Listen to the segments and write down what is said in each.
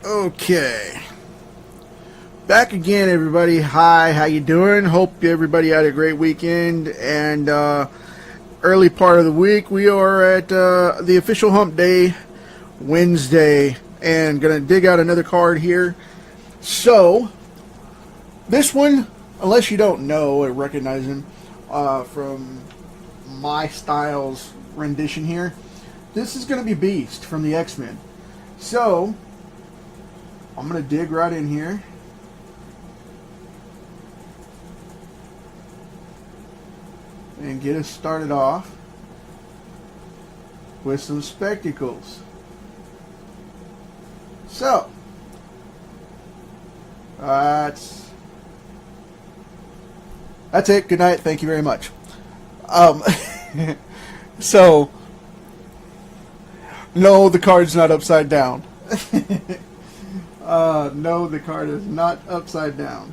Okay, back again, everybody. Hi, how you doing? Hope everybody had a great weekend. And early part of the week, we are at the official Hump Day Wednesday, and gonna dig out another card here. So this one, unless you don't know or recognize him from my style's rendition here, this is gonna be Beast from the X-Men. So I'm going to dig right in here. And get us started off with some spectacles. So, that's it. Good night. Thank you very much. So, no, the card's not upside down. No, the card is not upside down.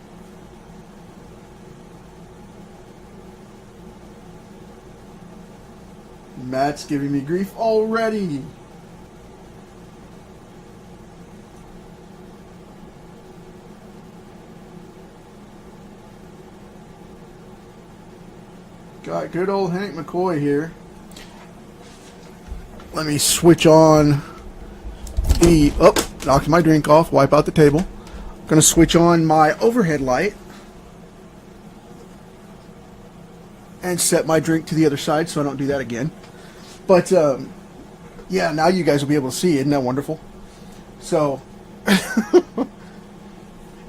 Matt's giving me grief already. Got good old Hank McCoy here. Let me switch on the... Oh, knocked my drink off. Wipe out the table. I'm going to switch on my overhead light. And set my drink to the other side so I don't do that again. But, yeah, now you guys will be able to see. Isn't that wonderful? So,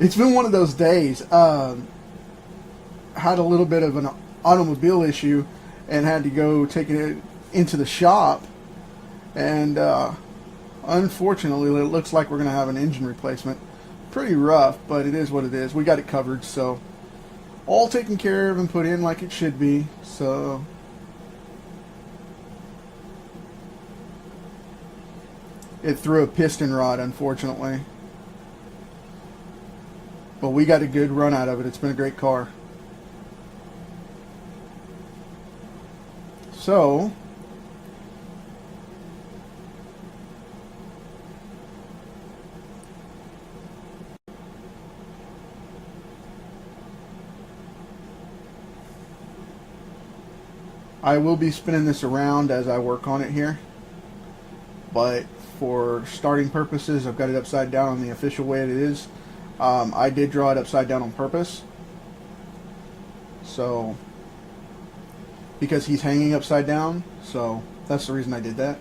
it's been one of those days. Had a little bit of an automobile issue and had to go take it into the shop. And, unfortunately, it looks like we're going to have an engine replacement. Pretty rough, but it is what it is. We got it covered, so all taken care of and put in like it should be. So it threw a piston rod, unfortunately. But we got a good run out of it. It's been a great car. So I will be spinning this around as I work on it here, but for starting purposes, I've got it upside down on the official way it is. I did draw it upside down on purpose, so because he's hanging upside down, so that's the reason I did that.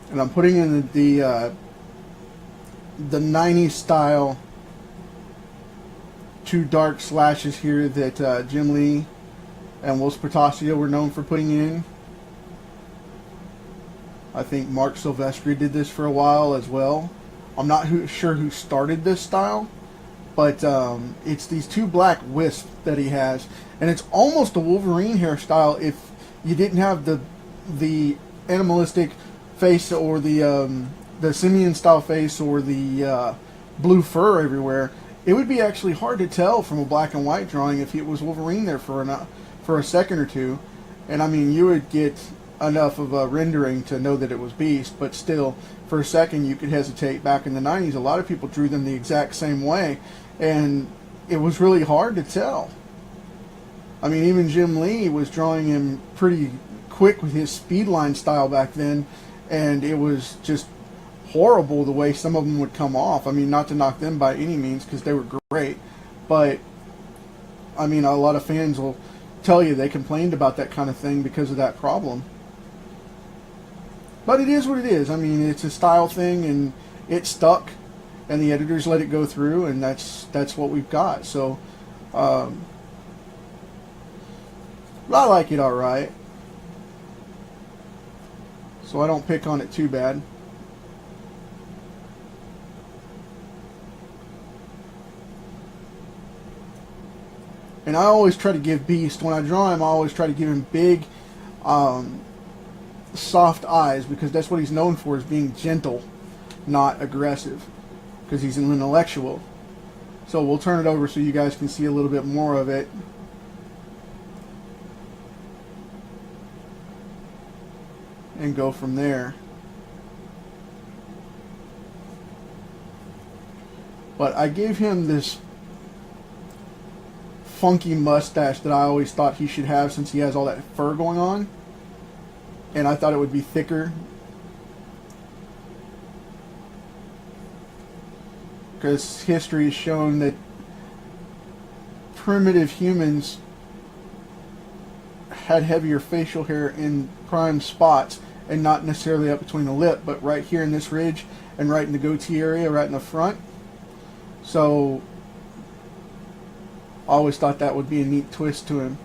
And I'm putting in the 90s style two dark slashes here that Jim Lee and Will Spartasio were known for putting in. I think Mark Silvestri did this for a while as well. I'm not sure who started this style, but it's these two black wisps that he has, and it's almost a Wolverine hairstyle if you didn't have the animalistic face or the simian style face or the blue fur everywhere. It would be actually hard to tell from a black and white drawing if it was Wolverine there for a second or two. And I mean, you would get enough of a rendering to know that it was Beast, but still, for a second you could hesitate. Back in the 90s, a lot of people drew them the exact same way, and it was really hard to tell. I mean, even Jim Lee was drawing him pretty quick with his speedline style back then, and it was just horrible the way some of them would come off. I mean, not to knock them by any means, because they were great, but I mean, a lot of fans will tell you they complained about that kind of thing because of that problem. But it is what it is. I mean, it's a style thing, and it stuck, and the editors let it go through, and that's what we've got. So I like it all right. So I don't pick on it too bad. And I always try to give Beast, when I draw him, I always try to give him big, soft eyes, because that's what he's known for, is being gentle, not aggressive, because he's an intellectual. So we'll turn it over so you guys can see a little bit more of it. And go from there. But I gave him this funky mustache that I always thought he should have, since he has all that fur going on. And I thought it would be thicker, because history has shown that primitive humans had heavier facial hair in prime spots, and not necessarily up between the lip, but right here in this ridge and right in the goatee area, right in the front. So I always thought that would be a neat twist to him.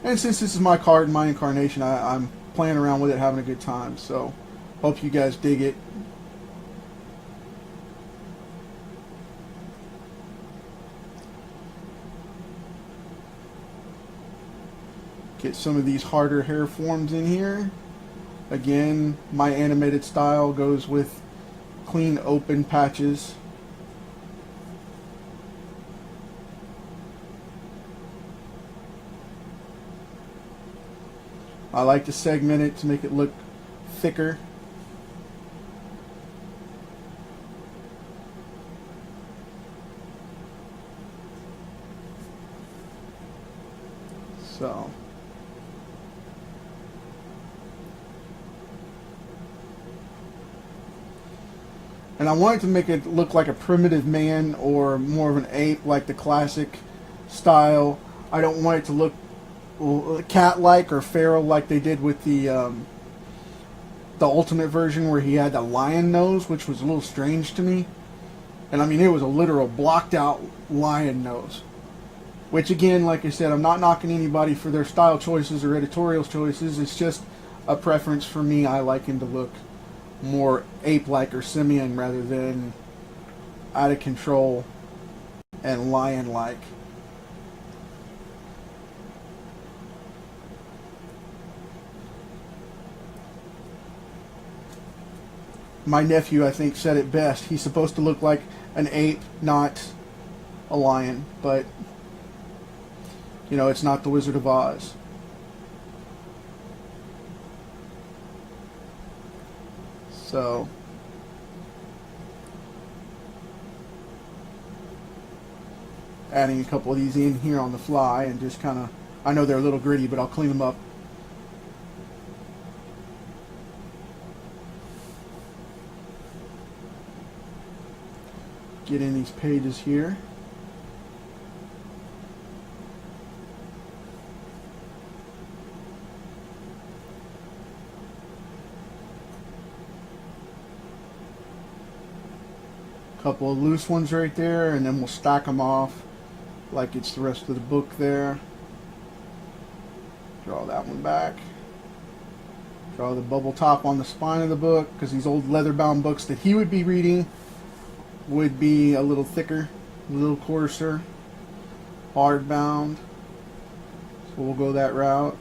And since this is my card and my incarnation, I'm playing around with it, having a good time. So hope you guys dig it. Get some of these harder hair forms in here. Again, my animated style goes with clean open patches. I like to segment it to make it look thicker. So and I wanted to make it look like a primitive man, or more of an ape, like the classic style. I don't want it to look cat-like or feral like they did with the ultimate version, where he had the lion nose, which was a little strange to me. And I mean, it was a literal blocked out lion nose. Which again, like I said, I'm not knocking anybody for their style choices or editorial choices. It's just a preference for me. I like him to look more ape-like or simian rather than out of control and lion-like. My nephew, I think, said it best. He's supposed to look like an ape, not a lion. But, you know, it's not the Wizard of Oz. So adding a couple of these in here on the fly, and just kind of, I know they're a little gritty, but I'll clean them up. Get in these pages here. Couple of loose ones right there, and then we'll stack them off like it's the rest of the book there. Draw that one back. Draw the bubble top on the spine of the book, because these old leather-bound books that he would be reading would be a little thicker, a little coarser, hard-bound. So we'll go that route.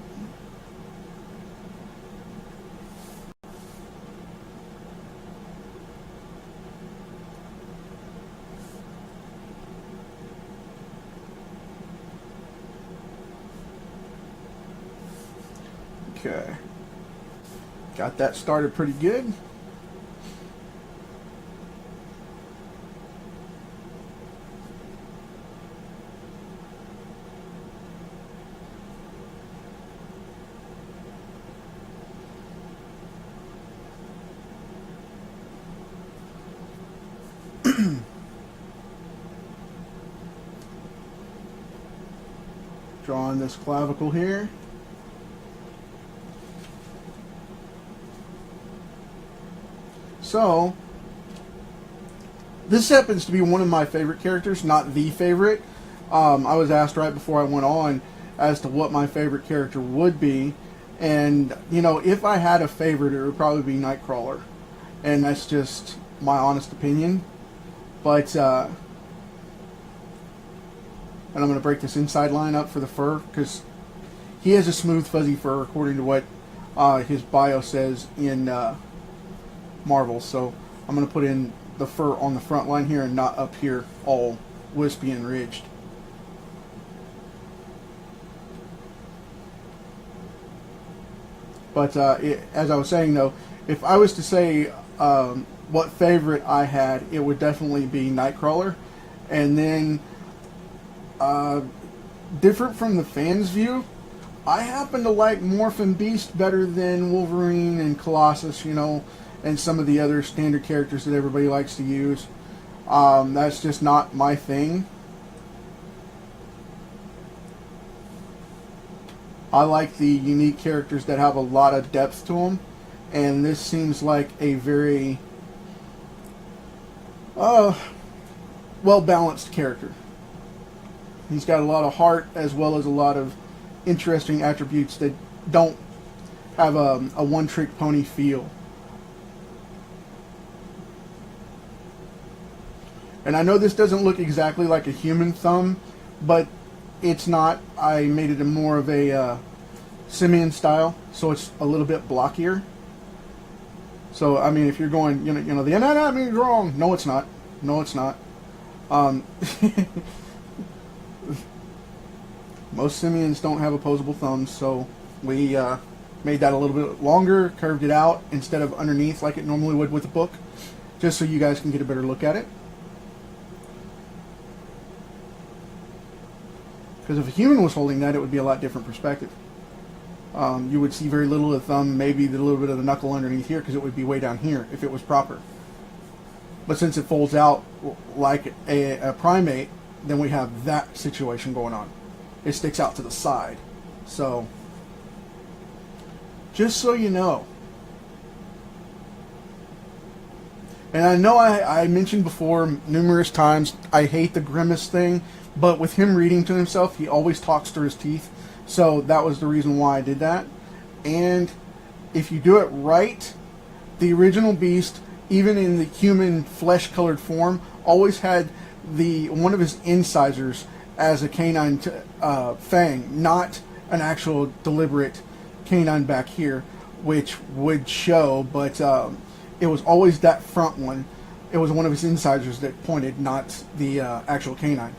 Okay, got that started pretty good. Drawing this clavicle here. So, this happens to be one of my favorite characters, not the favorite. I was asked right before I went on as to what my favorite character would be. And, you know, if I had a favorite, it would probably be Nightcrawler. And that's just my honest opinion. But, And I'm going to break this inside line up for the fur, because he has a smooth, fuzzy fur, according to what his bio says in Marvel. So I'm going to put in the fur on the front line here and not up here all wispy and ridged. But as I was saying, though, if I was to say what favorite I had, it would definitely be Nightcrawler. And then, different from the fans' view, I happen to like Morph and Beast better than Wolverine and Colossus, you know, and some of the other standard characters that everybody likes to use. That's just not my thing. I like the unique characters that have a lot of depth to them, and this seems like a very well-balanced character. He's got a lot of heart as well as a lot of interesting attributes that don't have a one-trick pony feel. And I know this doesn't look exactly like a human thumb, but it's not. I made it more of a simian style, so it's a little bit blockier. So, I mean, if you're going, you know, the anatomy is wrong. No, it's not. No, it's not. Most simians don't have opposable thumbs, so we made that a little bit longer, curved it out instead of underneath like it normally would with a book, just so you guys can get a better look at it. Because if a human was holding that, it would be a lot different perspective. You would see very little of the thumb, maybe a little bit of the knuckle underneath here, because it would be way down here if it was proper. But since it folds out like a primate, then we have that situation going on. It sticks out to the side. So, just so you know. And I know I mentioned before numerous times, I hate the grimace thing, but with him reading to himself, he always talks through his teeth. So that was the reason why I did that. And if you do it right, the original Beast, even in the human flesh-colored form, always had one of his incisors as a canine fang, not an actual deliberate canine back here, which would show, but it was always that front one. It was one of his incisors that pointed, not the actual canine.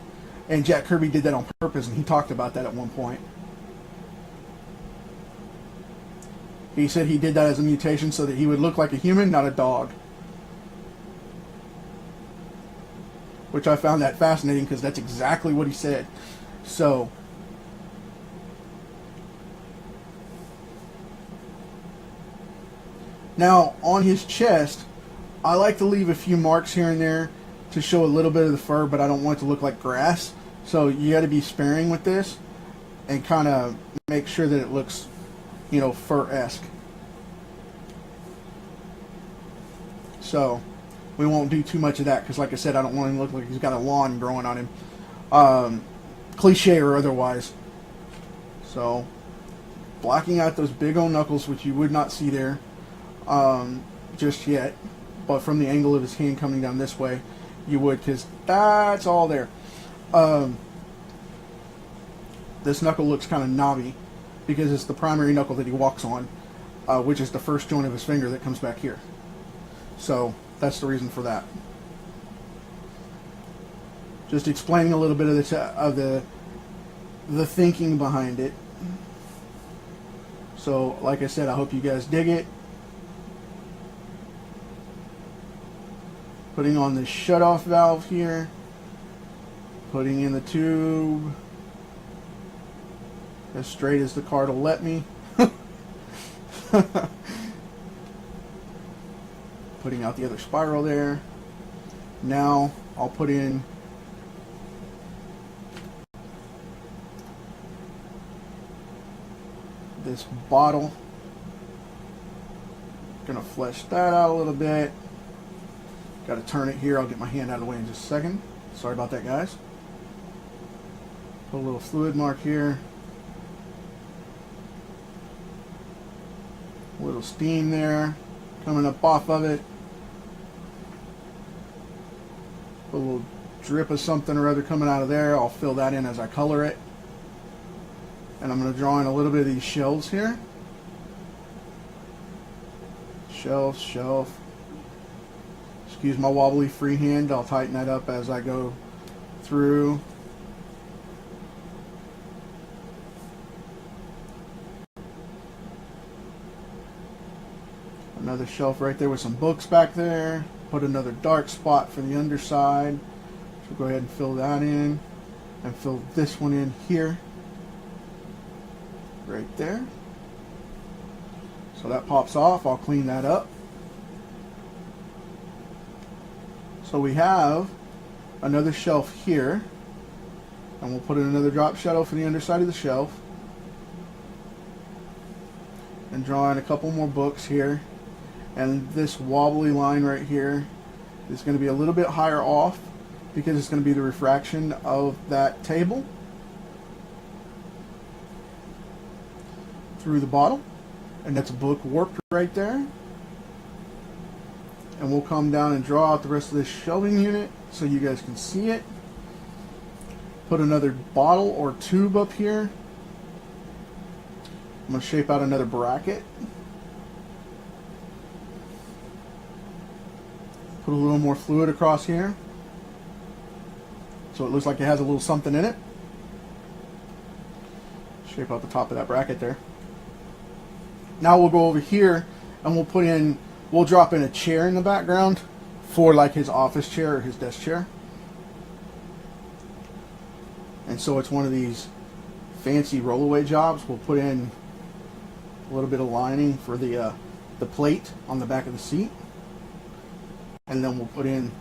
And Jack Kirby did that on purpose, and he talked about that at one point. He said he did that as a mutation so that he would look like a human, not a dog. Which I found that fascinating, because that's exactly what he said. So, now on his chest, I like to leave a few marks here and there to show a little bit of the fur, but I don't want it to look like grass. So you got to be sparing with this and kind of make sure that it looks, you know, fur-esque. So we won't do too much of that, because like I said, I don't want him to look like he's got a lawn growing on him, cliche or otherwise. So blocking out those big old knuckles, which you would not see there just yet, but from the angle of his hand coming down this way, you would, because that's all there. This knuckle looks kind of knobby because it's the primary knuckle that he walks on, which is the first joint of his finger that comes back here. So that's the reason for that. Just explaining a little bit of the thinking behind it. So, like I said, I hope you guys dig it. Putting on the shut-off valve here. Putting in the tube as straight as the card will let me. Putting out the other spiral there. Now I'll put in this bottle. Gonna flesh that out a little bit. Got to turn it here. I'll get my hand out of the way in just a second. Sorry about that, guys. Put a little fluid mark here. A little steam there coming up off of it. Put a little drip of something or other coming out of there. I'll fill that in as I color it. And I'm going to draw in a little bit of these shelves here. Shelf, shelf. Excuse my wobbly freehand. I'll tighten that up as I go through. Another shelf right there with some books back there. Put another dark spot for the underside. So go ahead and fill that in. And fill this one in here. Right there. So that pops off. I'll clean that up. So we have another shelf here. And we'll put in another drop shadow for the underside of the shelf. And draw in a couple more books here. And this wobbly line right here is going to be a little bit higher off because it's going to be the refraction of that table through the bottom. And that's a book warped right there. And we'll come down and draw out the rest of this shelving unit so you guys can see it. Put another bottle or tube up here. I'm going to shape out another bracket. Put a little more fluid across here so it looks like it has a little something in it. Shape out the top of that bracket there. Now we'll go over here and we'll drop in a chair in the background for like his office chair or his desk chair. And so it's one of these fancy rollaway jobs. We'll put in a little bit of lining for the plate on the back of the seat. And then we'll put in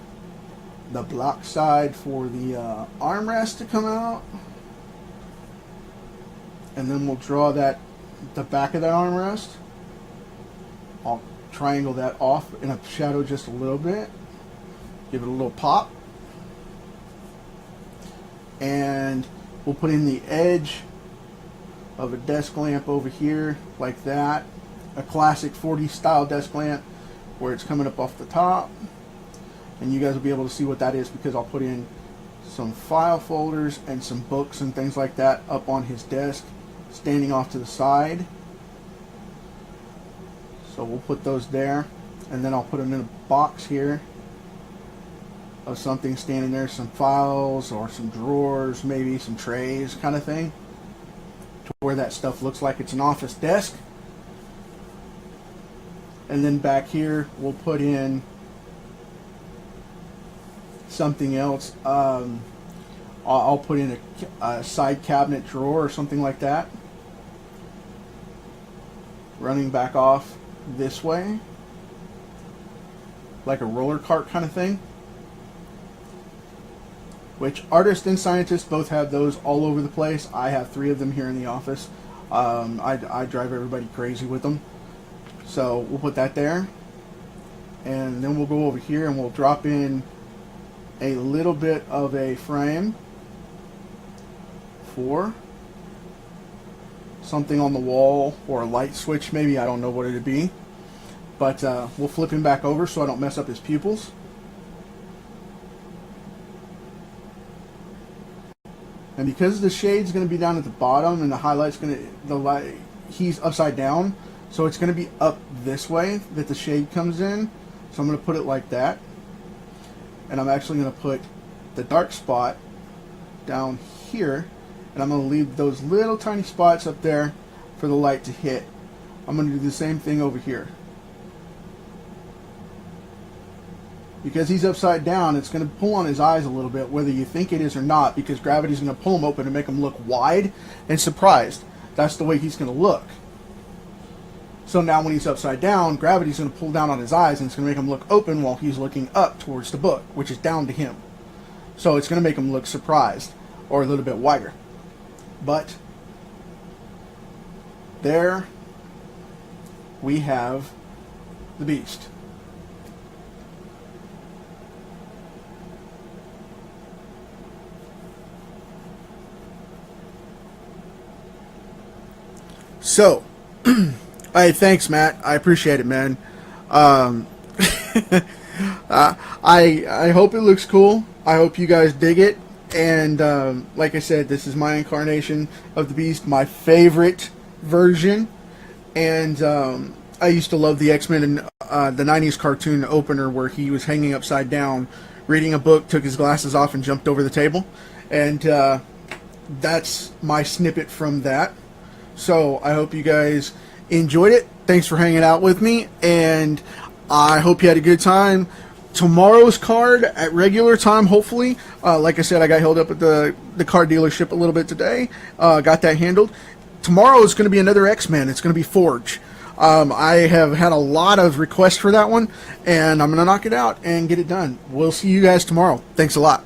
the block side for the armrest to come out. And then we'll draw the back of that armrest. I'll triangle that off in a shadow just a little bit. Give it a little pop. And we'll put in the edge of a desk lamp over here like that. A classic 40s style desk lamp where it's coming up off the top. And you guys will be able to see what that is because I'll put in some file folders and some books and things like that up on his desk, standing off to the side. So we'll put those there, and then I'll put them in a box here of something standing there, some files or some drawers, maybe some trays kind of thing, to where that stuff looks like it's an office desk. And then back here we'll put in something else. I'll put in a side cabinet drawer or something like that, running back off this way like a roller cart kind of thing, which artists and scientists both have those all over the place. I have 3 of them here in the office. I drive everybody crazy with them. So we'll put that there, and then we'll go over here and we'll drop in a little bit of a frame for something on the wall or a light switch maybe. I don't know what it'd be, but we'll flip him back over so I don't mess up his pupils. And because the shade's going to be down at the bottom and the highlight's he's upside down, so it's going to be up this way that the shade comes in. So I'm going to put it like that. And I'm actually going to put the dark spot down here, and I'm going to leave those little tiny spots up there for the light to hit. I'm going to do the same thing over here. Because he's upside down, it's going to pull on his eyes a little bit, whether you think it is or not, because gravity's going to pull him open and make him look wide and surprised. That's the way he's going to look. So now when he's upside down, gravity's going to pull down on his eyes, and it's going to make him look open while he's looking up towards the book, which is down to him. So it's going to make him look surprised or a little bit wider. But there we have the beast. So, hey, thanks, Matt. I appreciate it, man. I hope it looks cool. I hope you guys dig it. And like I said, this is my incarnation of the Beast, my favorite version. And I used to love the X-Men in the 90s cartoon opener where he was hanging upside down, reading a book, took his glasses off, and jumped over the table. And that's my snippet from that. So I hope you guys enjoyed it. Thanks for hanging out with me, and I hope you had a good time. Tomorrow's card at regular time, hopefully. Like I said, I got held up at the card dealership a little bit today. Got that handled. Tomorrow is going to be another X-Men. It's going to be Forge. I have had a lot of requests for that one, and I'm going to knock it out and get it done. We'll see you guys tomorrow. Thanks a lot.